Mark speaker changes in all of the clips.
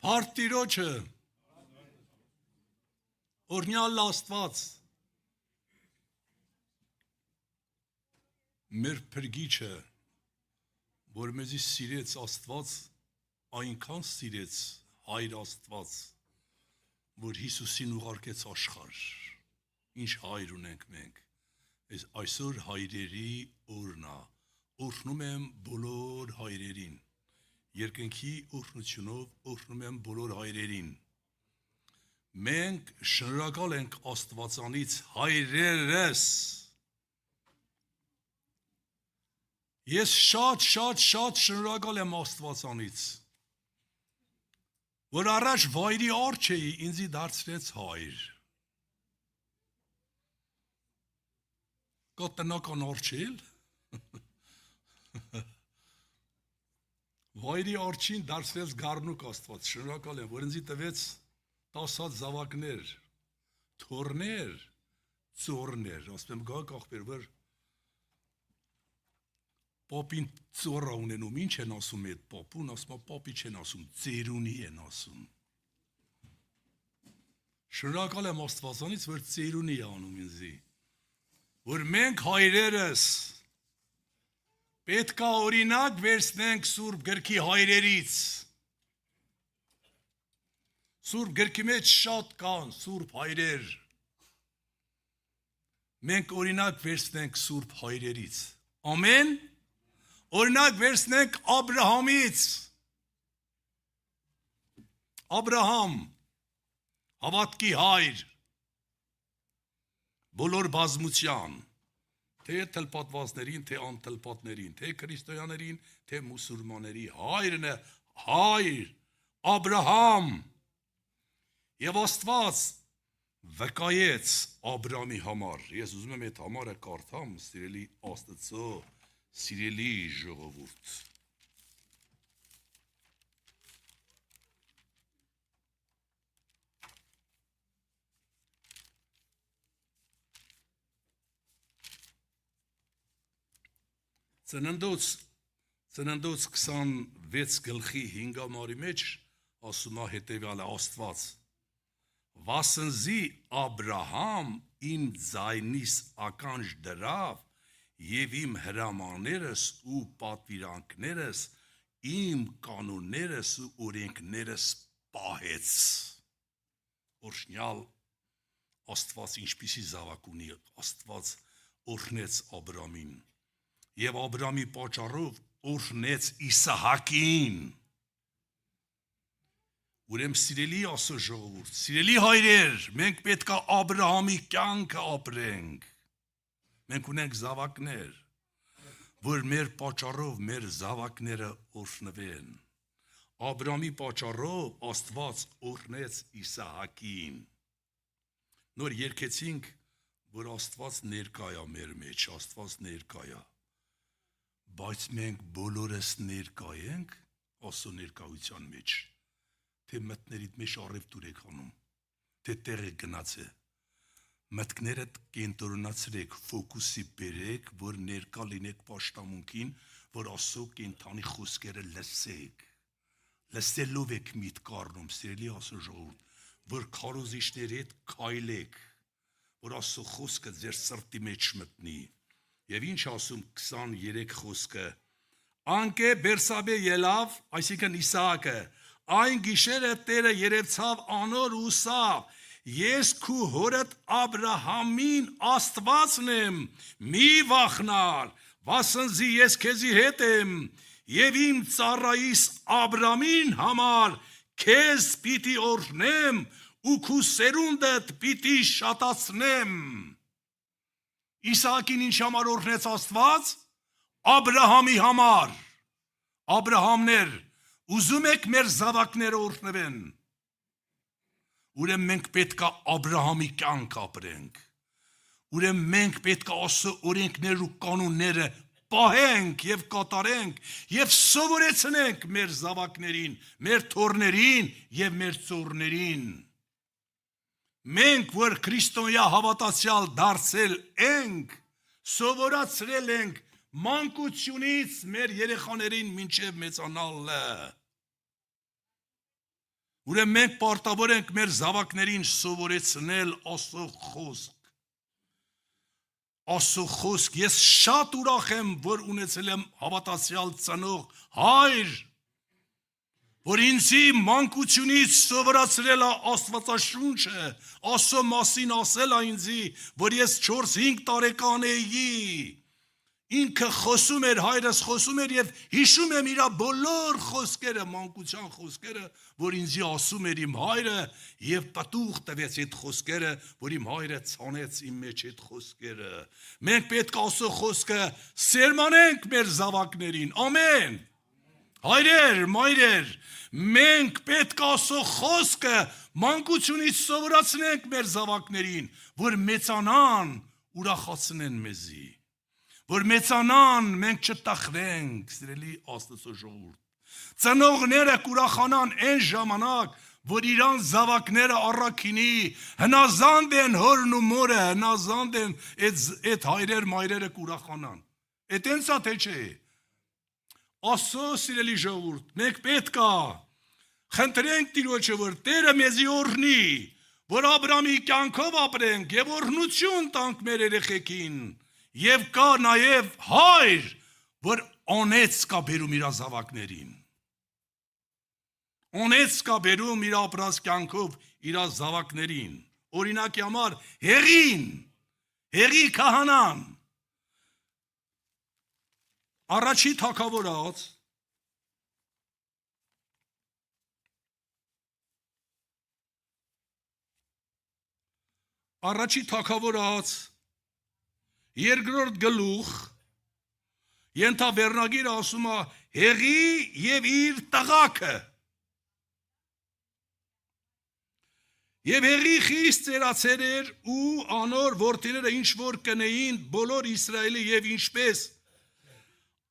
Speaker 1: Հարտ Տիրոջը, օրհնյալ Աստված, մեր փրկիչը, որ մեզի սիրեց Աստված, այնքան սիրեց Հայր Աստված, որ Հիսուսին ուղարկեց աշխարհ։ Ինչ հայր ունենք մենք։ Այսօր հայրերի օրն է։ Օրհնում եմ բոլոր հայրերին։ Երկնքի օրհնությունով օրհնում եմ բոլոր հայրերին։ Մենք շնորհակալ ենք Աստվածանից հայրերս։ Ես շատ շնորհակալ եմ Աստվածանից, որ առաջ վայրի արջ էի, ինձի դարձրեց հայր։ Կա տնական արջ էլ։ Վայրի արջին դարձրեց գառնուկ Աստված, շնորհակալ եմ, որ ինձի տվեց 10 հատ զավակներ, թոռներ, ծոռներ, ասում եմ գա ախպեր, որ պապին ծոռ ունենում, ինչ են ասում այդ պապուն, ասում եմ պապի չեն ասում, ծերունի են ասում։ Շնորհակալ եմ Աստվածանից, որ ծերունի է անում ինձի, որ մենք հայրերս պետք է օրինակ վերցնենք Սուրբ գրքի հայրերից։ Սուրբ գրքի մեջ շատ կան Սուրբ հայրեր։ Մենք օրինակ վերցնենք Սուրբ հայրերից։ Ամեն։ Օրինակ վերցնենք Աբրահամից։ Աբրահամ, հավատքի հայր, բոլոր բազմության, թե թլպատվածներին, թե անթլպատներին, թե քրիստոնյաներին, թե մուսուլմանների հայրն է, հայր, Աբրահամ։ Եվ Աստված վկայեց Աբրամի համար։ Ես ուզում եմ այդ համարը կարդամ, սիրելի Աստծո, սիրելի ժողովուրդ։ Ծննդոց 26 գլխի 5-ամարի մեջ ասում է հետևյալը Աստված. Վասնզի Աբրահամ իմ ձայնիս ականջ դրավ եւ իմ հրամաններս ու պատվիրանքներս, իմ կանոններս ու օրենքներս պահեց։ Օրհնյալ Աստված ինչպիսի զավակ ունի, Աստված օրհնեց Աբրամին։ Եվ Աբրամի պատճառով օրհնեց Իսահակին։ Ուրեմն սիրելի Աստծո ժողովուրդ, սիրելի հայրեր, մենք պետք է Աբրահամի կյանքը ապրենք։ Մենք ունենք զավակներ, որ մեր պատճառով մեր զավակները օրհնվեն։ Աբրահամի պատճառով Աստված օրհնեց Իսահակին։ Նոր երգեցինք, որ Աստված ներկա է մեր մեջ, Աստված ներկա է։ Բայց մենք բոլորս ներկա ենք Աստծո ներկայության մեջ, թե մտքներիդ մեջ առևտուր եք անում, թե տեղ եք գնացել, մտքներդ կենտրոնացրեք, ֆոկուսի բերեք, որ ներկա լինեք պաշտամունքին, որ Աստծո կենթանի խոսքերը լսեք, լսելով եք միտք առնում, սիրելի Աստծո ժողովուրդ, որ քարոզիչների հետ քայլեք, որ Աստծո խոսքը ձեր սրտի մեջ մտնի։ Եվ ինչ ասում 23 խոսքը, անկե Բերսաբե ելավ, այսինքն Իսահակը, այն գիշերը Տերը երևցավ անոր ու ասավ, ես քու հորդ Աբրահամին Աստվածն եմ, մի վախնար, վասնզի ես քեզի հետ եմ, եւ իմ ծառայիս Աբրամին համար քեզ պիտի օրհնեմ ու քու սերունդդ պիտի շատացնեմ։ Իսահակին ինչ համար օրհնեց Աստված? Աբրահամի համար։ Աբրահամներ, ուզում եք մեր զավակները օրհնվեն։ Ուրեմն մենք պետք է Աբրահամի կյանք ապրենք։ Ուրեմն մենք պետք է Աստծո օրենքներ ու կանոնները պահենք եւ կատարենք եւ սովորեցնենք մեր զավակներին, մեր թոռներին եւ մեր ծոռներին։ Մենք, որ քրիստոնյա հավատացյալ դարձել ենք, սովորացրել ենք մանկությունից մեր երեխաներին մինչև մեծանալը։ Ուրեմն մենք պարտավոր ենք մեր զավակներին սովորեցնել Աստծո խոսք։ Աստծո խոսք, ես շատ ուրախ եմ, որ ունեցել եմ հավատացյալ ծնող հայր, որ ինձի մանկությունից սովորացրել է Աստվածաշունչը, Աստծո մասին ասել է ինձի, որ ես 4-5 տարեկան էի, ինքը խոսում էր, հայրս խոսում էր եւ հիշում եմ իր բոլոր խոսքերը, մանկության խոսքերը, որ ինձի ասում էր իմ հայրը եւ պատուղ տվեց այդ խոսքերը, որ իմ հայրը ցանեց իմ մեջ այդ խոսքերը։ Մենք պետք է Աստծո խոսքը սերմանենք մեր զավակներին։ Ամեն։ Հայրեր, մայրեր, մենք պետք է Աստծո խոսքը մանկությունից սովորացնենք մեր զավակներին, որ մեծանան, ուրախացնեն մեզի։ Որ մեծանան, մենք չտախրենք, սիրելի Աստծո ժողովուրդ։ Ծնողները կուրախանան այն ժամանակ, որ իրան զավակները առաքինի, հնազանդ են հորն ու մորը, հնազանդ են այդ հայրեր մայրերը կուրախանան։ Այդ ինձ թե չէ։ Աստծո սիրելի ժողովուրդ, մենք պետք է խնդրենք Տիրոջը, որ Տերը մեզի օրհնի, որ Աբրամի կյանքով ապրենք եւ օրհնություն տանք մեր երեխեքին։ Եվ կա նաև հայր, որ անեց կա բերում իր զավակներին։ Անեց կա բերում իր ապրած կյանքով իր զավակներին։ Օրինակի համար Հեղին, Հեղի քահանան։ Առաջի թագավորած երկրորդ գլուխ ենթավերնագիրը ասում է Հեղի եւ իր տղաքը։ Եվ Հեղի խիստ ծերացել էր ու անոր որդիները ինչ որ կնեին բոլոր Իսրայելի եւ ինչպես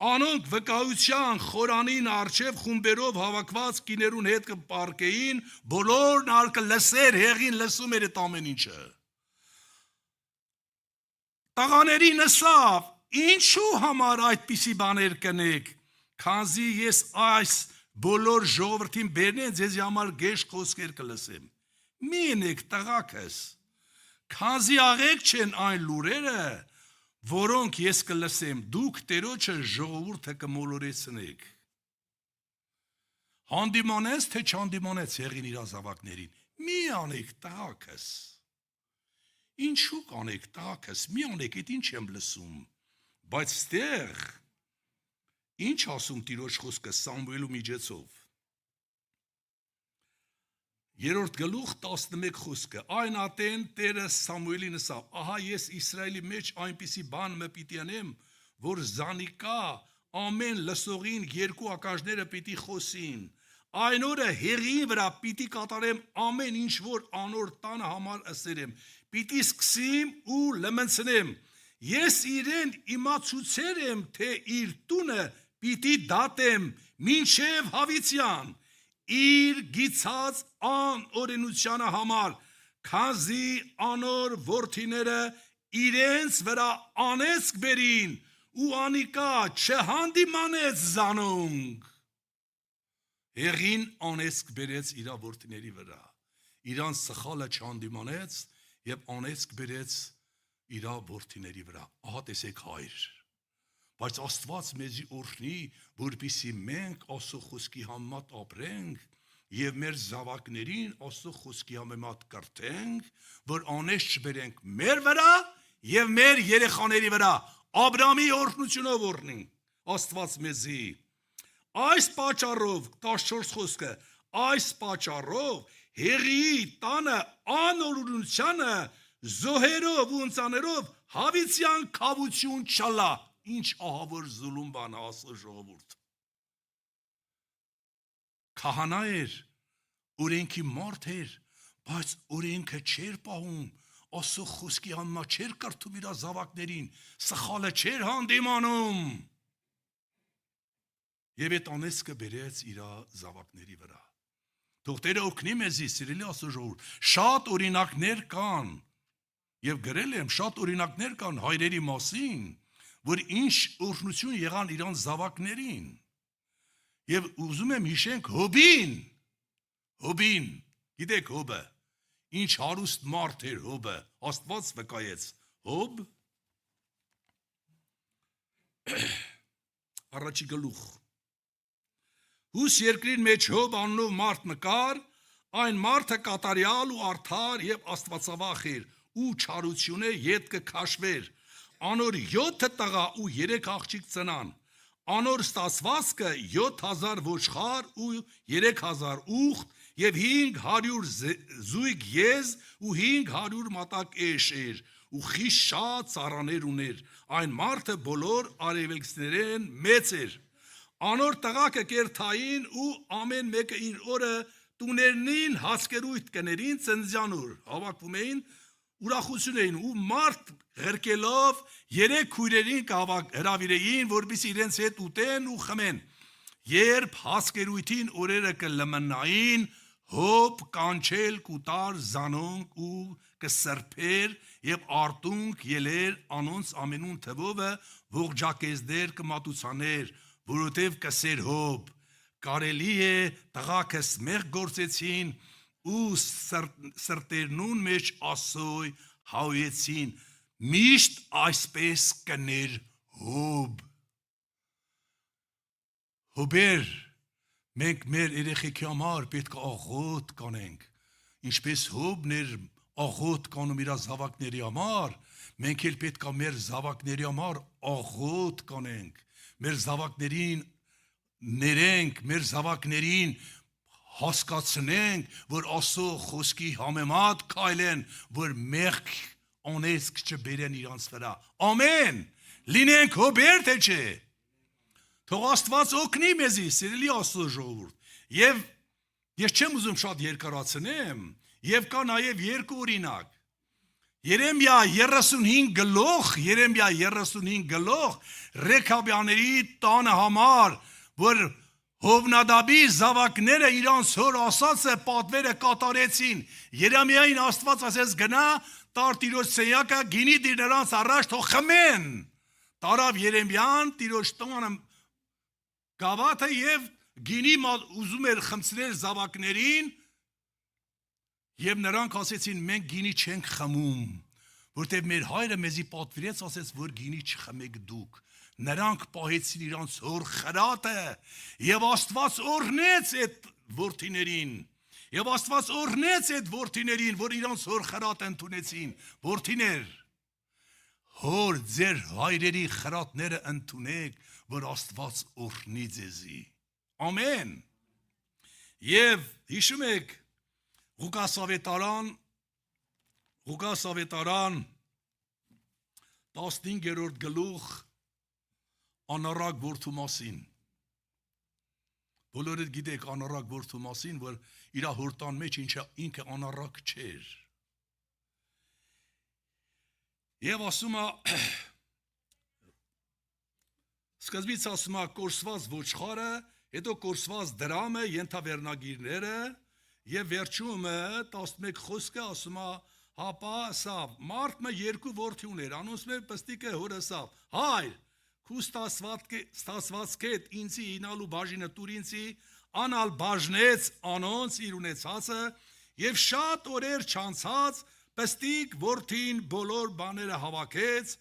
Speaker 1: անոնք վկայության խորանին արչև խումբերով հավաքված կիներուն հետ կպարկեին, բոլորն արկը լսեր, Հեղին լսում էր այդ ամեն ինչը։ Տղաներին ասավ, ինչու համար այդպիսի բաներ կնեք, քանզի ես այս բոլոր ժողովրդին բերնեն ձեզի համար գեշ խոսքեր կլսեմ։ Մի ենեք տղակս, քանզի աղեք չեն այն լուրերը, որոնք ես կլսեմ, դուք Տերոջը ժողովուրդը կմոլորեցնեք։ Հանդիմանես թե չհանդիմանեց Հեղին իր զավակներին։ Մի անեք տղակս։ Ինչու կանեք տղակս, մի անեք, այդ ինչ եմ լսում, բայց ստեղ, ինչ ասում Տիրոջ խոսքը Սամուելու միջոցով։ 3-րդ գլուխ 11 խոսքը, այն ատեն Տերը Սամուելին ասավ, ահա ես Իսրայելի մեջ այնպիսի բան մը պիտի անեմ, որ զանիկա ամեն լսողին երկու ականջները պիտի խոսին, այն օրը Հեղիի վրա պիտի կատարեմ ամեն ինչ որ անոր տանը համար ասերեմ, պիտի սկսեմ ու լմնցնեմ, ես իրեն իմացուցեր եմ, թե իր տունը պիտի դատեմ մինչև հավիտյան, իր գիցած անօրենությանը համար, քանզի անոր որդիները իրենց վրա անեցք բերին ու անիկա չհանդիմանեց զանոնք։ Հեղին անեցք բերեց իր որդիների վրա, իրան սխալը չհանդիմանեց եւ անեցք բերեց իր որդիների վրա։ Ահա տեսեք հայր, բայց Աստված մեզի օրհնի, որպեսզի մենք Աստծո խոսքի համեմատ ապրենք եւ մեր զավակներին Աստծո խոսքի համեմատ կրթենք, որ անես չբերենք մեր վրա եւ մեր երեխաների վրա, Աբրամի օրհնությունով օրհնի Աստված մեզի։ Այս պատճառով 14 խոսքը, այս պատճառով Հեղիի տանը անօրենությանը զոհերով ու ընծաներով հավիտյան քավություն չալա։ Ինչ ահավոր զուլում բան Աստծո ժողովուրդ։ Քահանա էր, օրենքի մարդ էր, բայց օրենքը չէր պահում, Աստծո խոսքի համեմատ չէր կրթում իր զավակներին, սխալը չէր հանդիմանում։ Եվ այդ անեծքը բերեց իր զավակների վրա։ Թող Տերը օգնի մեզի, սիրելի Աստծո ժողովուրդ, շատ օրինակներ կան, եւ գրել եմ, շատ օրինակներ կան հայրերի մասին, որ ինչ օրհնություն եղան իրան զավակներին։ Եվ ուզում եմ հիշենք Հոբին, Հոբին, գիտեք Հոբը, ինչ հարուստ մարդ էր Հոբը, Աստված վկայեց, Հոբ առաջի գլուխ։ Հուս երկրին մեջ Հոբ անունով մարդ մկար, այն մարդը կատարյալ ու արդար եւ աստվածավախ էր, ու չարությունը ետքը քաշվեր, անոր 7 տղա ու 3 աղջիկ ծնան, անոր ստացվածքը 7000 ոչխար ու 3000 ուխտ եւ 500 զույգ եզ ու 500 մատակ էշ էր, ու խիստ շատ ծառաներ ուներ, այն մարդը բոլոր արևելքներեն մեծ էր, անոր տղաքը կերթային ու ամեն մեկը իր օրը տուներնին հասկերույթ կներին ծննդյանուր, հավաքվում էին, ուրախություն էին ու մարդ ղրկելով 3 քույրերին հրավիրեին, որպեսզի իրենց հետ ուտեն ու խմեն, երբ հասկերույթին օրերը կլմնային, Հոբ կանչել կուտար զանոնք ու կսրբեր եւ արտունք ելեր անոնց ամենուն թվովը ողջակեզդեր կմատուցաներ, որովհետև կսեր Հոբ, կարելի է տղակս մեղ գործեցին ու սրտերնուն մեջ ասոյ հայեցին, միշտ այսպես կներ Հոբ։ Հոբեր, մենք մեր երեխեքի համար պետք է աղոտ կանենք, ինչպես Հոբն էր աղոտ կանում իր զավակների համար, մենք էլ պետք է մեր զավակների համար աղոտ կանենք, մեր զավակներին ներենք, մեր զավակներին հասկացնենք, որ Աստծո խոսքի համեմատ քայլեն, որ մեղք անեծք չբերեն իրանց վրա։ Ամեն։ Լինենք Հոբեր թե չէ։ Թող Աստված օգնի մեզի, սիրելի Աստծո ժողովուրդ։ Եվ ես չեմ ուզում շատ երկարացնեմ, եւ կա նաեւ երկու օրինակ։ Երեմիա 35 գլուխ Ռեքաբյանների տանը համար, որ Հովնադաբի զավակները իրանց հոր ասածը պատվերը կատարեցին։ Երեմիային Աստված ասեց գնա, տար տիրոջ սենյակը, գինի դիր նրանց առաջ, թող խմեն։ Տարավ Երեմիան տիրոջ տանը գավաթը եւ գինի ուզում էր խմցնել զավակներին եւ նրանք ասեցին մենք գինի չենք խմում, որտեղ մեր հայրը մեզի պատվիրեց, ասեց որ գինի չխմեք դուք։ Նրանք պահեցին իրանց հոր խրատը եւ Աստված օրհնեց այդ որդիներին։ Եվ Աստված օրհնեց այդ որդիներին, որ իրանց հոր խրատը ընդունեցին։ Որդիներ, հոր ձեր հայրերի խրատները ընդունեք, որ Աստված օրհնի ձեզի։ Ամեն։ Եվ հիշում եք Ղուկաս ավետարան 15-րդ գլուխ անառակ որդու մասին։ Բոլորդ գիտեք անառակ որդու մասին, որ իր հորտան մեջ ինքը անառակ չէր։ Եվ ասում է սկզբից ասում է կորսված ոչխարը, հետո կորսված դրամը, ենթավերնագիրները եւ վերջումը 11 խոսքը ասում է հապա սավ մարդը 2 որդի ուներ, անոնց մեջ պստիկը հորը սավ, հայր քու ստացվածքեդ ինձի ինալու բաժինը տուր ինձի, անալ բաժնեց անոնց իր ունեցածը եւ շատ օրեր չանցած պստիկ որդին բոլոր բաները հավաքեց,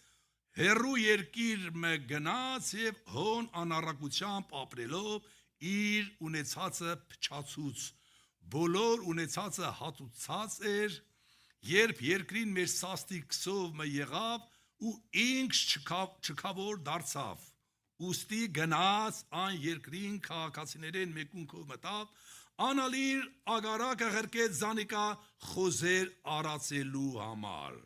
Speaker 1: հերու երկիր մը գնաց եւ հոն անառակությամբ ապրելով իր ունեցածը փչացուց, բոլոր ունեցածը հատուցած էր, երբ երկրին մեր սաստիկ քսով մը եղավ ու ինքս չքավոր դարձավ, ուստի գնաց այն երկրին քաղաքացիներեն մեկունքով մտավ, անալիր ագարակը ղրկեց զանիկա խոզեր արածելու համար,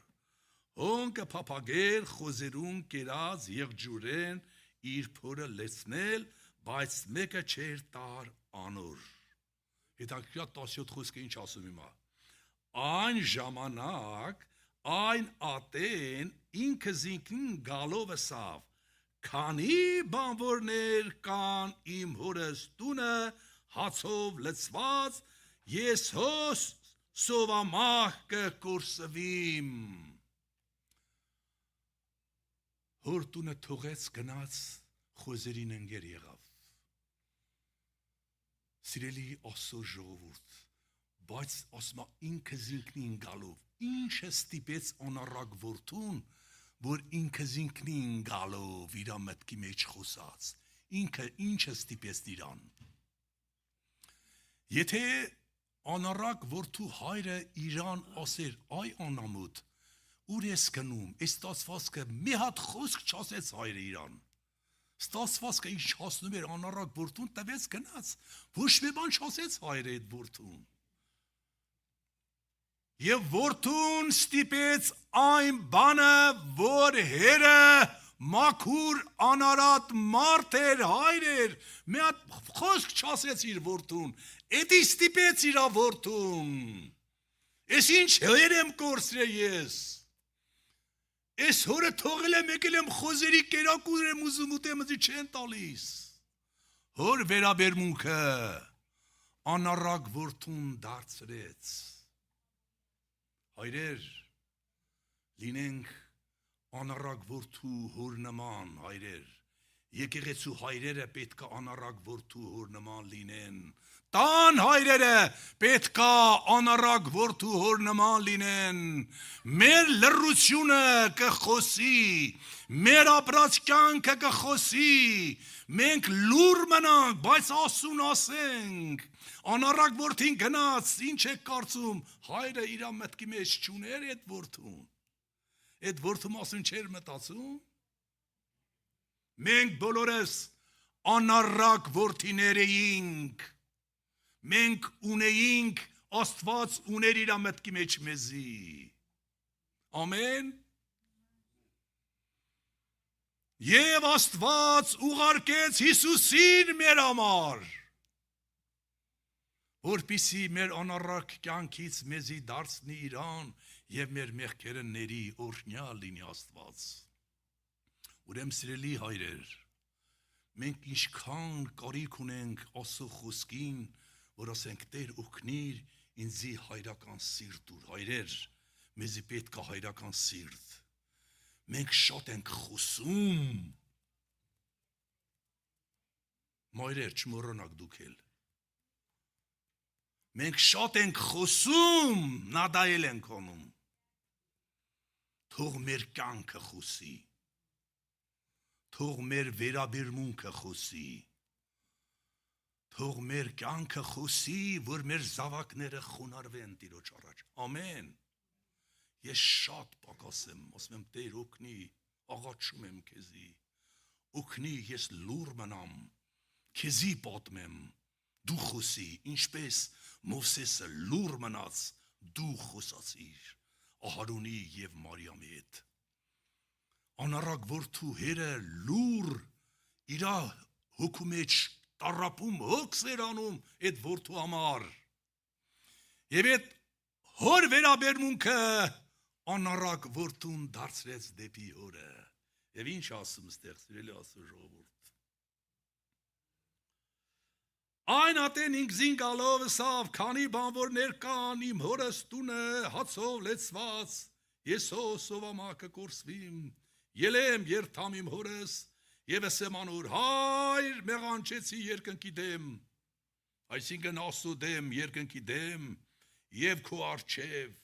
Speaker 1: հոնքը փափագեր խոզերուն կերած եղջուրեն իր փորը լեցնել, բայց մեկը չեր տար անոր։ Հետաքրքիր 17 խոսքը ինչ ասում հիմա։ Այն ժամանակ այն ատեն ինքը զինքն գալով ասավ, քանի բանվորներ կան իմ հորս տունը հացով լցված, ես հոս սովամահ կկորսվիմ։ Հոր տունը թողեց գնաց խոզերին ընկեր եղավ։ Սիրելի Աստծո ժողովուրդ, բայց ասում ինքը ինքնին գալով, ինչը ստիպեց անառակ որդուն, որ ինքը ինքնին գալով իր մտքի մեջ խոսած, ինքը ինչը ստիպեց իրան։ Եթե անառակ որդու հայրը իրան ասեր, այ անամոտ, ուր ես գնում, այս ստացվածքը մի հատ խոսք չասեց հայրը իրան։ Ստացվածքը ինչ հասնում էր անառակ որդուն, տվեց գնաց, ոչ մի բան չասեց հայրը այդ որդուն։ Եվ որդուն ստիպեց այն բանը, որ հերը մաքուր անարատ մարդ էր, հայր էր, մի հատ խոսք չասեց իր որդուն, էդի ստիպեց իր որդուն։ Ես ինչ հեր եմ կորցրել ես։ Ես հորը թողել եմ, եկել եմ խոզերի կերակուր եմ ուզում ուտեմ, ինձ չեն տալիս։ Հոր վերաբերմունքը անառակ որդուն դարձրեց։ Հայրեր, լինենք անառակ որդու հոր նման, հայրեր, եկեղեցու հայրերը պետք է անառակ որդու հոր նման լինեն, տան հայրերը պետք է անառակ որդու հոր նման լինեն, մեր լռությունը կխոսի, մեր ապրած կյանքը կխոսի, մենք լուր մնանք, բայց ասուն ասենք, անառակ որդին գնաց, ինչ է կարծում, հայրը իր մտքի մեջ չուներ այդ որդուն, այդ որդու մասին չէր մտածում, մենք բոլորս անառակ որդիներ էինք, մենք ունեինք, Աստված ուներ իր մտքի մեջ մեզի, ամեն, և Աստված ուղարկեց Հիսուսին մեր համար, որպիսի մեր անառակ կյանքից մեզի դարձնի իրան և մեր մեղքերը ների օրհնյալ լինի Աստված։ Ուրեմն սիրելի հայրեր, մենք ինչքան կարիք ունենք Աստծո խոսքին, որ ասենք Տեր օգնիր ինձի հայրական սիրտ ուր, հայրեր, մեզի պետք է հայրական սիրտ։ Մենք շատ ենք խոսում։ Մայրեր, չմոռանաք դուք էլ։ Մենք շատ ենք խոսում, նադայել ենք անում։ Թող մեր կյանքը խոսի, թող մեր վերաբերմունքը խոսի, թող մեր կյանքը խոսի, որ մեր զավակները խոնարհվեն Տիրոջ առաջ, ամեն, ես շատ պակաս եմ, ասում եմ Տեր օգնի, աղաչում եմ քեզի, օգնի ես լուր մնամ, քեզի պատմեմ, դու խոսի, ինչպես Մովսեսը լուր մնաց, դու խոսացիր Ահարոնի և Մարիամի հետ։ Անառակ որդու հերը լուր իրա հոգու մեջ տառապում հոգս էր անում այդ որդու համար։ Եվ այդ հոր վերաբերմունքը անառակ որդուն դարձրեց դեպի հորը։ Եվ ինչ ասում ստեղ սիրելի Աստծո ժողովուրդ։ Այն ատեն ինքզին գալով սավ, քանի բանվորներ կան իմ հորս տունը հացով լեցված, ես սովամակը կորսվիմ, ելեմ երթամ իմ հորս, և ասեմ անոր, հայր մեղանչեցի երկնքի դեմ, այսինքն Աստծո դեմ, երկնքի դեմ, և քո առջև,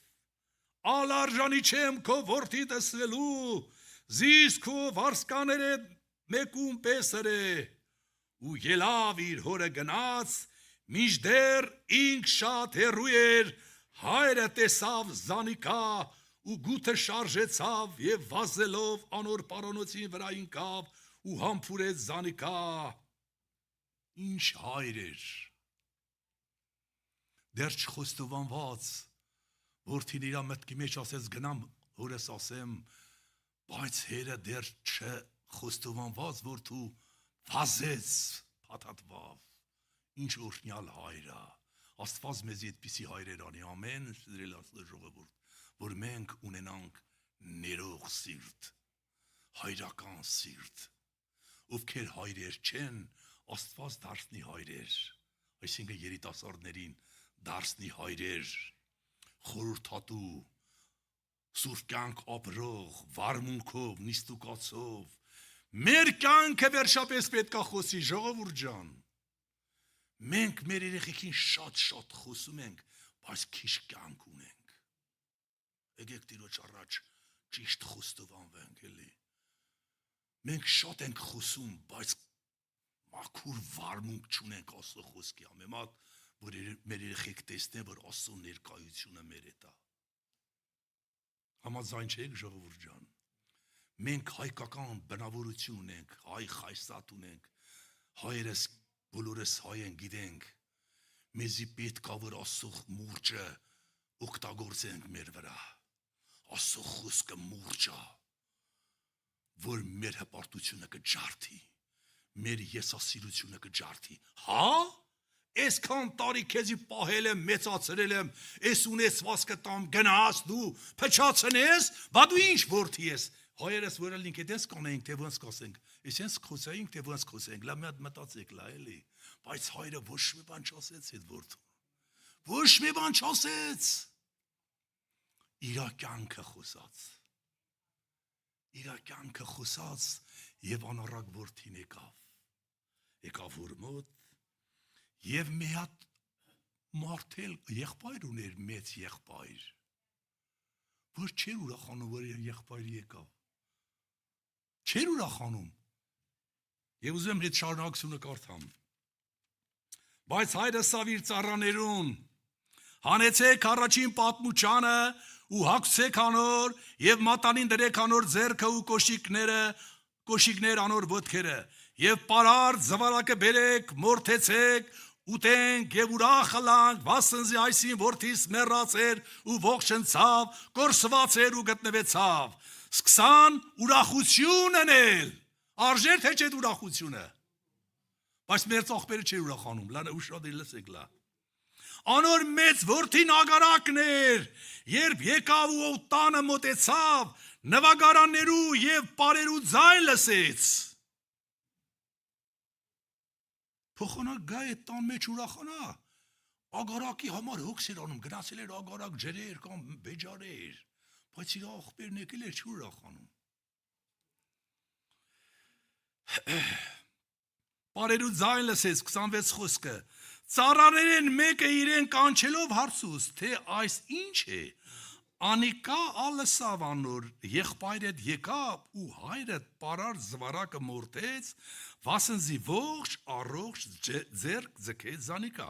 Speaker 1: ալարժանի չեմ քո որդի տեսնելու, զիս քո վարսկաները մեկում պեսր է, ու ելավ իր հորը գնաց, մինչդեռ ինք շատ հեռու էր, հայրը տեսավ զանիկա, ու գութը շարժեցավ և վազելով անոր պարանոցին վրա ինքավ ու համբուրեց զանիկա։ Ինչ հայր էր։ Դեռ չխոստովանված, որդին իր մտքի մեջ ասեց գնամ հորս ասեմ, բայց հերը դեռ չխոստովանված որդու վազեց, փաթաթվավ, ինչ օրհնյալ հայր է, Աստված մեզի այդպիսի հայրեր անի, ամեն, սիրելի Աստծո ժողովուրդ, որ մենք ունենանք ներող սիրտ, հայրական սիրտ, ովքեր հայրեր չեն, Աստված դարձնի հայրեր, այսինքն երիտասարդներին դարձնի հայրեր, խորհրդատու, սուրբ կյանք ապրող, վարմունքով, նիստուկացով, մեր կյանքը վերջապես պետք է խոսի, ժողովուրդ ջան։ Մենք մեր երեխեքին շատ խոսում ենք, բայց քիչ կյանք ունենք։ Եկեք Տիրոջ առաջ ճիշտ խոստովանվենք էլի։ Մենք շատ ենք խոսում, բայց մաքուր վարմունք չունենք Աստծո խոսքի համեմատ, որ մեր երեխեք տեսնեն, որ Աստծո ներկայությունը մեր հետ է։ Համաձայն չեք, ժողովուրդ ջան։ Մենք հայկական բնավորություն ունենք, հայ խայսատ ունենք, հայերս բոլորս հայ են գիտենք, մեզի պետք է որ Աստծո մուրճը օգտագործենք մեր վրա, Աստծո խոսքը մուրճ է, որ մեր հպարտությունը կջարդի, մեր եսասիրությունը կջարդի, հա? Այսքան տարի քեզի պահել եմ, մեծացրել եմ, այս ունեցվածքը տամ, գնաս դու, փչացնես, բա դու ինչ որդի ես։ Հայերս որը լինք էդես կանեինք, թե ոնց կասենք, այսենց խոսեինք, թե ոնց խոսենք, լա մի հատ մտածեք, լա էլի, բայց հայրը ոչ մի բան չասեց այդ որդուն, ոչ մի բան չասեց, իրա կյանքը խոսած և անառակ որդին եկավ որ մոտ, և մի հատ մարդել եղբայր ուներ, մեծ եղբայր, որ չեր ուրախանում, որ եղբայր եկավ, չեր ուրախանում, և ուզեմ հետ շարունակությունը կարդամ, բայց հայրը սավ իր ծառաներուն, հանեցեք առաջին պատմուճանը ու հագցեք անոր և մատանին դրեք անոր ձեռքը ու կոշիկներ անոր ոտքերը և պարար զվարակը բերեք, մորթեցեք, ուտենք և ուրախ ըլանք, վասնզի այսին որդիս մեռած էր ու ողջնցավ, կորսված էր ու գտնվեցավ, սկսան ուրախություն անել, արժեր թե չէ ուրախությունը, բայց մեր ծախպերը չէր ուրախանում, լա ուշադիր լսեք լա, անոր մեծ որդին ագարակն էր, երբ եկավ ու տանը մոտեցավ, նվագարաններու և պարերու ձայն լսեց, փոխանակ գա է տան մեջ ուրախանա, ագարակի համար հոգս էր անում, գնացել էր ագարակ ջրեր կամ բեջարեր, բայց իր աղբերն եկել էր չի ուրախանում։ Պարերու ձայն լսեց 26 խոսքը, ծառաներեն մեկը իրեն կանչելով հարցուց, թե այս ինչ է, անիկա ալսավ անոր, եղբայրդ եկավ ու հայրդ պարար զվարակը մորթեց, վասնզի ողջ առողջ ձեռք ձգեց զանիկա,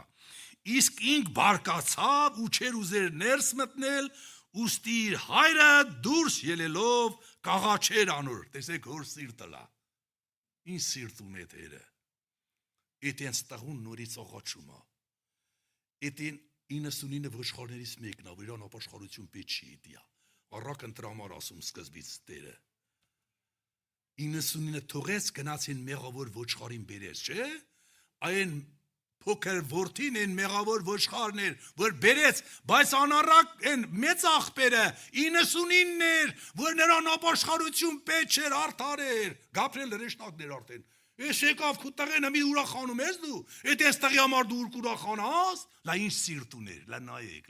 Speaker 1: իսկ ինք բարկացավ ու չեր ուզեր ներս մտնել, ուստի իր հայրը դուրս ելելով կաղաչեր անոր, տեսեք հոր սիրտը լա, ինչ սիրտ ունի թերը, էտենց տղուն նորից աղաչում է, էտեն 99 ոչխարներից մեկն է, որ իրան ապաշխարություն պետք չի դիա, առակ ընտրամար ասում սկզբից տերը, 99 թողեց գնացին մեղավոր ոչխարին բերեց, չէ, այն փոքր որդին են մեղավոր ոչխարն էր, որ բերեց, բայց անառակ են մեծ աղբերը 99-ն էր, որ նրան ապաշխարություն պետք չէր արդար էր, գապրել հրեշտակներ արդեն, ես եկավ քու տղենը մի ուրախանում ես դու, էդ ես տղի համար դու ուրկ ուրախանաս, լա ինչ սիրտ ուներ, լա նայեք,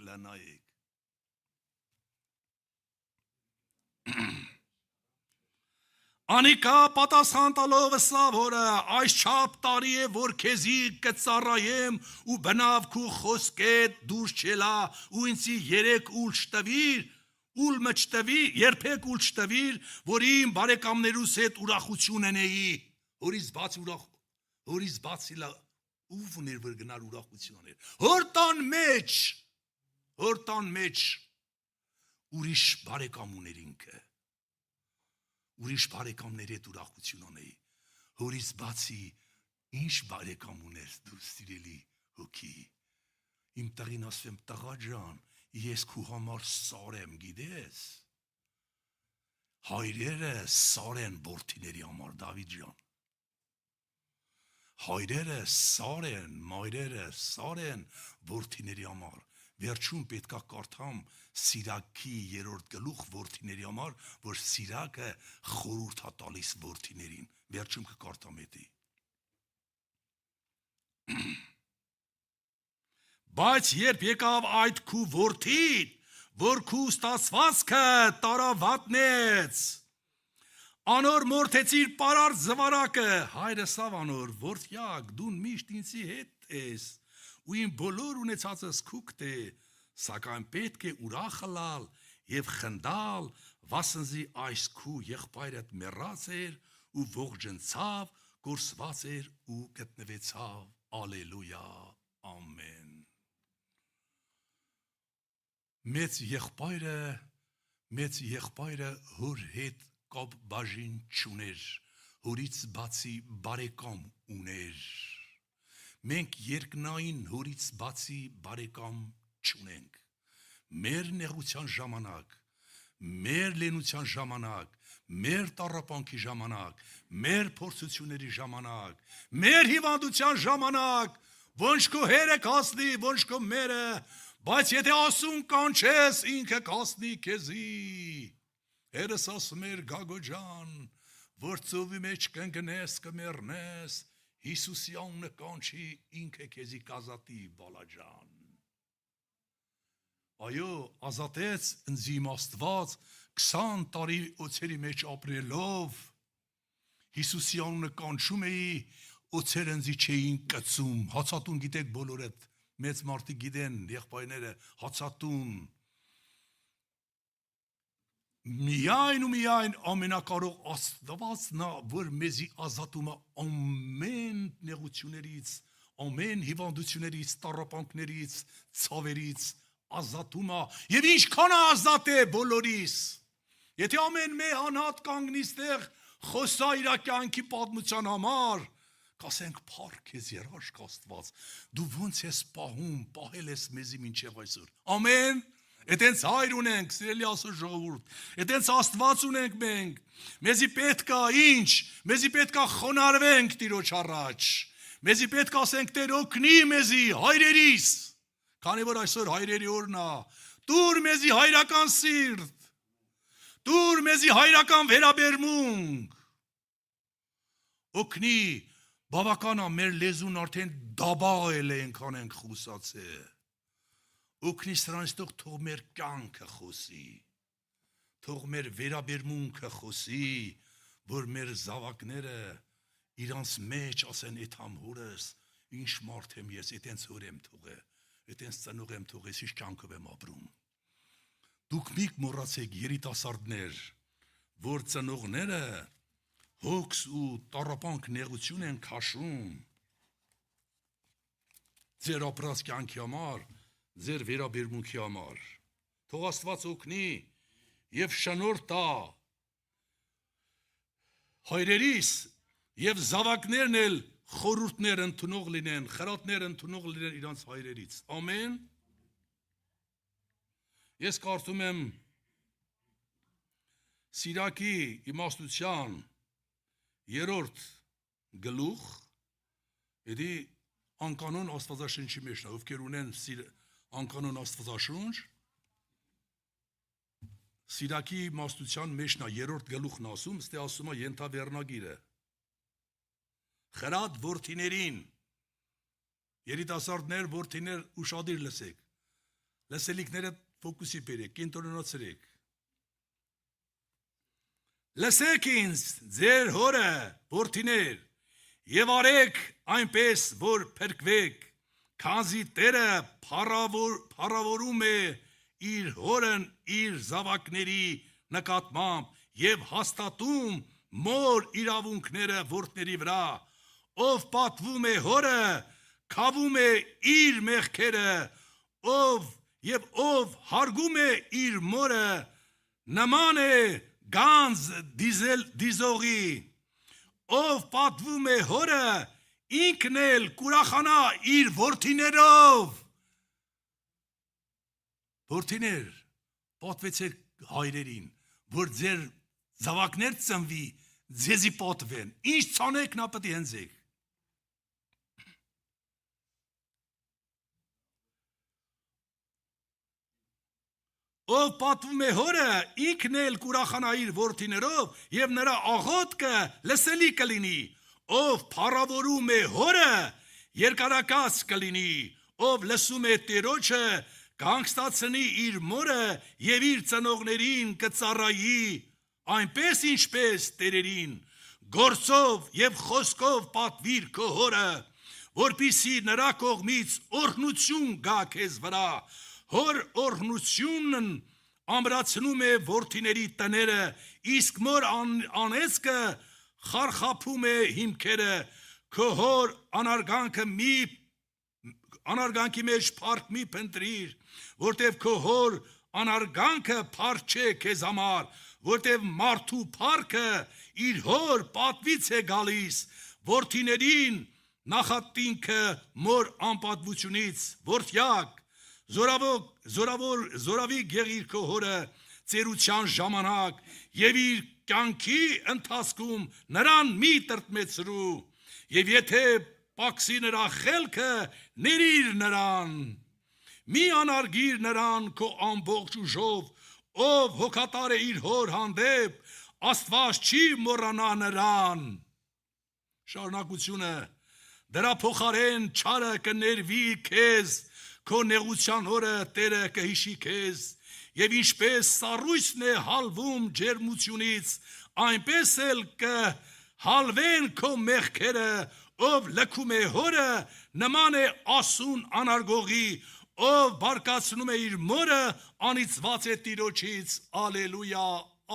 Speaker 1: Անիկա պատասխան տալով ըսավ հորը, այս չափ տարի է, որ քեզի կծառայեմ ու բնավ քու խոսքեդ դուրս չելա ու ինձի երբեք ուլ չտվիր, որ իմ բարեկամներուս հետ ուրախություն անեի, հորից բացի լա ուվ ուներ, որ գնար ուրախություն աներ, հոր տան մեջ ուրիշ բարեկամ ուներ ինքը, ուրիշ բարեկամների հետ ուրախություն անեի, հորից բացի ինչ բարեկամ ուներ դու սիրելի հոգի, իմ տղին ասվեմ տղա ջան, ես քու համար սար եմ գիտես, հայրերը սար են որդիների համար Դավիթ ջան, հայրերը սար են, մայրերը սար են որդիների համար, վերջում պետքա կարդամ Սիրակի 3-րդ գլուխ որդիների համար, որ Սիրակը խորհուրդ է տալիս որդիներին, վերջում կկարդամ էդի։ Բայց երբ եկավ այդ քու որդին, որ քու ստացվածքը տարավատնեց, անոր մորթեցիր պարար զվարակը, հայրը սավ անոր, որդյակ, դուն միշտ ինձի հետ ես, ու իմ բոլոր ունեցածս քուքտ է, Սակայն պետք է ուրախ լալ եւ խնդալ, վասնզի այս քու եղբայրդ մեռած էր ու ողջնցավ, կորսված էր ու գտնվեցավ։ Ալելույա, ամեն։ Մեծ եղբայրը հոր հետ կապ բաժին չուներ, հորից բացի բարեկամ ուներ։ Մենք երկնային հորից բացի բարեկամ չունենք։ Մեր նեղության ժամանակ, մեր լենության ժամանակ, մեր տառապանքի ժամանակ, մեր փորձությունների ժամանակ, մեր հիվանդության ժամանակ, ոչ քո հերը կասնի, ոչ քո մերը, բայց եթե ասում կանչես, ինքը կասնի քեզի։ Հերս ասում էր Գագո ջան, որ ծովի մեջ կընկնես, կմեռնես, Հիսուսի անունը կանչի, ինքը քեզի կազատի, բալաջան։ Այո, ազատեց ինձ իմ Աստված 20 տարի օձերի մեջ ապրելով, Հիսուսի անունը կանչում էի, օձերը ինձ չէին կծում, հացատուն գիտեք բոլորդ, մեծ մարդիկ գիտեն, եղբայրները, հացատուն։ Միայն ու միայն ամենակարող Աստվածն է, որ մեզի ազատում է ամեն նեղություններից, ամեն հիվանդություններից, տառապանքներից, ցավերից ազատում է, եւ ինչքան է ազատ է բոլորիս։ Եթե ամեն մի անհատ կանգնից տեղ խոսա իր կյանքի պատմության համար, կասենք փառք քեզ երաշք Աստված, դու ոնց ես պահել ես մեզի մինչև այսօր։ Ամեն։ Այդենց հայր ունենք, սիրելի Աստծո ժողովուրդ, այդենց Աստված ունենք մենք, մեզի պետք է ինչ, մեզի պետք է խոնարհվենք Տիրոջ առաջ, մեզի պետք է ասենք Տեր օգնի մեզի հայրերիս, քանի որ այսօր հայրերի օրն է, տուր մեզի հայրական սիրտ, տուր մեզի հայրական վերաբերմունք, օգնի, բավական է մեր լեզուն արդեն դաբաղել է այնքան ենք խուսացել։ Օգնի սրանից թող մեր կյանքը խոսի, թող մեր վերաբերմունքը խոսի, որ մեր զավակները իրանց մեջ ասեն էդ համհորս, ինչ մարդ եմ ես, այդենց հոր եմ թողել, այդենց ծնող եմ թողել, ես ինչ կյանքով եմ ապրում։ Դուք մի մոռացեք երիտասարդներ, որ ծնողները հոգս ու տառապանք նեղություն են քաշում ձեր ապրած կյանքի համար, ձեր վերաբերմունքի համար, թող Աստված օգնի եւ շնորհ տա հայրերիս եւ զավակներն էլ խորհուրդներ ընդունող լինեն, խրատներ ընդունող լինեն իրանց հայրերից։ Ամեն։ Ես կարծում եմ Սիրակի իմաստության 3-րդ գլուխ, էդի անկանոն Աստվածաշնչի մեջ է, ովքեր ունեն անկանոն Աստվածաշունչ, Սիրակի իմաստության մեջն է 3-րդ գլուխն ասում, ստե ասում է ենթավեռնագիրը։ Խրատ որդիներին, երիտասարդներ, որդիներ ուշադիր լսեք, լսելիքները ֆոկուսի բերեք, կենտրոնացրեք։ Լսեք ինձ, ձեր հորը, որդիներ, եւ արեք այնպես, որ փրկվեք, քանզի Տերը փառավորում է իր հորն իր զավակների նկատմամբ եւ հաստատում մոր իրավունքները որդների վրա, ով պատվում է հորը, քավում է իր մեղքերը, ով հարգում է իր մորը, նման է գանձ դիզողի, ով պատվում է հորը, ինքն էլ կուրախանա իր որդիներով։ Որդիներ, պատվեցեք հայրերին, որ ձեր զավակներ ծնվի, ձեզի պատվեն, ինչ ցանեք նա պետք է հենձեք։ Ով պատվում է հորը, ինքն էլ կուրախանա իր որդիներով եւ նրա աղոթքը լսելի կլինի, ով փառավորում է հորը, երկարակաց կլինի, ով լսում է Տերոջը, կհանգստացնի իր մորը եւ իր ծնողներին կծառայի, այնպես ինչպես Տերերին, գործով եւ խոսքով պատվիր քո հորը, որպիսի նրա կողմից օրհնություն գա քեզ վրա, հոր օրհնությունն ամրացնում է որդիների տները, իսկ մոր անեծքը խարխափում է հիմքերը, քո հոր անարգանքի մեջ փառք մի փնտրիր, որտև քո հոր անարգանքը փառք չէ քեզ համար, որտև մարդու փառքը իր հոր պատվից է գալիս, որդիներին նախատինքը մոր անպատվությունից, որդյակ, զորավի գեղիր քո հորը ծերության ժամանակ եւ իր կյանքի ընթացքում նրան մի տրտմեցրու եւ եթե պակսի նրա խելքը ներիր նրան մի անարգիր նրան քո ամբողջ ուժով ով հոգատար է իր հոր հանդեպ Աստված չի մոռանա նրան շարունակությունը դրա փոխարեն չարը կներվի քեզ քո նեղության օրը Տերը կհիշի քեզ եւ ինչպես սառույցն է հալվում ջերմությունից այնպես էլ կհալվեն քո մեղքերը ով լքում է հորը նման է ասուն անարգողի ով բարկացնում է իր մորը անիծված է Տիրոջից ալելույա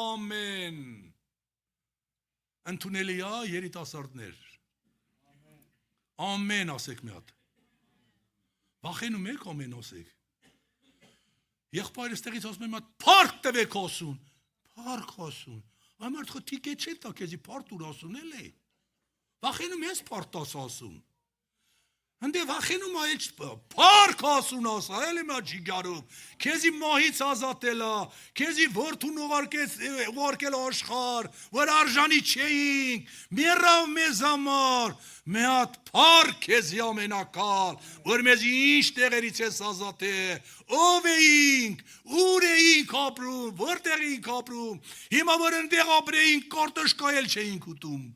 Speaker 1: ամեն ընդունելի է երիտասարդներ ամեն ասեք մի հատ վախենում եք ամեն ասեք եղբայրը ստեղից ասում եմ փառք տվեք ասուն փառք ասուն ամարդ խո թիկե չէ տա քեզի փառտուր ասուն էլ է վախենում ես փառտաս ասուն Հնդե վախենում այլ փառք ասուն ասա, էլի մա ջիգարով, քեզի մահից ազատելա, քեզի որդուն ուղարկել աշխարհ, որ արժանի չէինք, մեռավ մեզ համար, մի հատ փառք քեզի ամենակալ, որ մեզի ինչ տեղերից ես ազատել, ով էինք, ուր էինք ապրում, որտեղ էինք ապրում, հիմա որ ընդեղ ապրեինք կարտոշկայել չէինք ուտում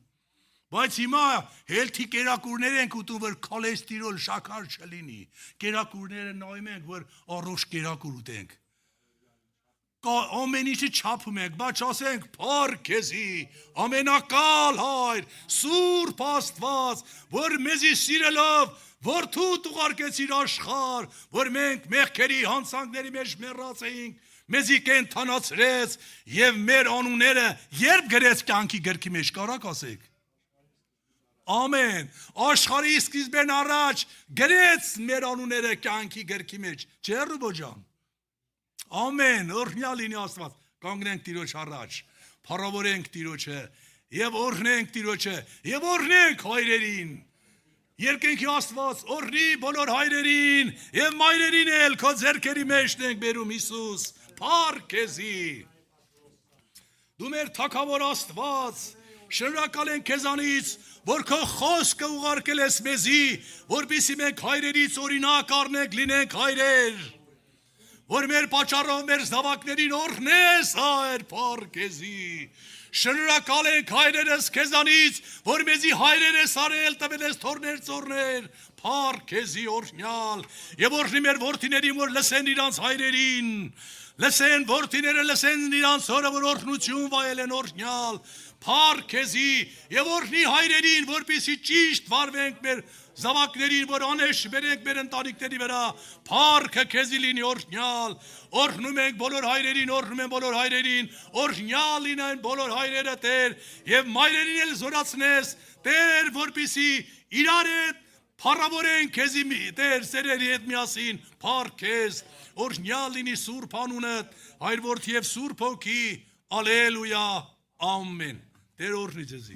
Speaker 1: Բայց հիմա հելթի կերակուրներ ենք ուտում, որ քոլեստերոլ շաքար չլինի, կերակուրները նայում ենք, որ առողջ կերակուր ուտենք, ամեն ինչը չափում ենք, բայց ասենք փառք քեզի, ամենակալ հայր, սուրբ Աստված, որ մեզի սիրելով, որդուդ ուղարկեցիր աշխարհ, որ մենք մեղքերի հանցանքների մեջ մեռած էինք, մեզի կենդանացրեց եւ մեր անունները երբ գրեց կյանքի գրքի մեջ, կարաք ասեք Ամեն, աշխարհի սկիզբեն առաջ գրեց մեր անունները կյանքի գրքի մեջ, չէ՞ Ռուբո ջան։ Ամեն, օրհնյալ լինի Աստված, կանգնենք Տիրոջ առաջ, փառավորենք Տիրոջը եւ օրհնենք Տիրոջը եւ օրհնենք հայրերին։ Երկնքի Աստված օրհնի բոլոր հայրերին եւ մայրերին էլ քո ձեռքերի մեջն ենք բերում Հիսուս, փառք քեզի։ Դու մեր թագավոր Աստված, շնորհակալ ենք քեզանից որ քո խոսքը ուղարկել ես մեզի, որպեսզի մենք հայրերից օրինակ առնենք, լինենք հայրեր, որ մեր պատճառով մեր զավակներին օրհնես, հայր, փառք քեզի։ Շնորհակալ ենք հայրերս քեզանից, որ մեզի հայրեր ես արել, տվել ես թորներ ծորներ, փառք քեզի օրհնյալ, եւ օրհնի մեր որդիներին, որ լսեն իրանց հայրերին, լսեն որդիները, լսեն իրանց հորը, որ օրհնություն վայել են օրհնյալ, Փառք քեզի եւ օրհնի հայրերին, որպեսզի ճիշտ վարվենք մեր զավակներին, որ անեշ բերենք մեր ընտանիքների վրա, փառքը քեզի լինի օրհնյալ, օրհնում ենք բոլոր հայրերին, օրհնում են բոլոր հայրերին, օրհնյալ լինեն բոլոր հայրերը Տեր եւ մայրերին էլ զորացնես, Տեր, որպեսզի իրար հետ փառավորենք քեզի Տեր սերերի հետ միասին, փառք քեզ, օրհնյալ լինի Սուրբ անունդ, Հայր Որդի եւ Սուրբ Հոգի, ալելույա, ամեն Տեր օրհնի ձեզի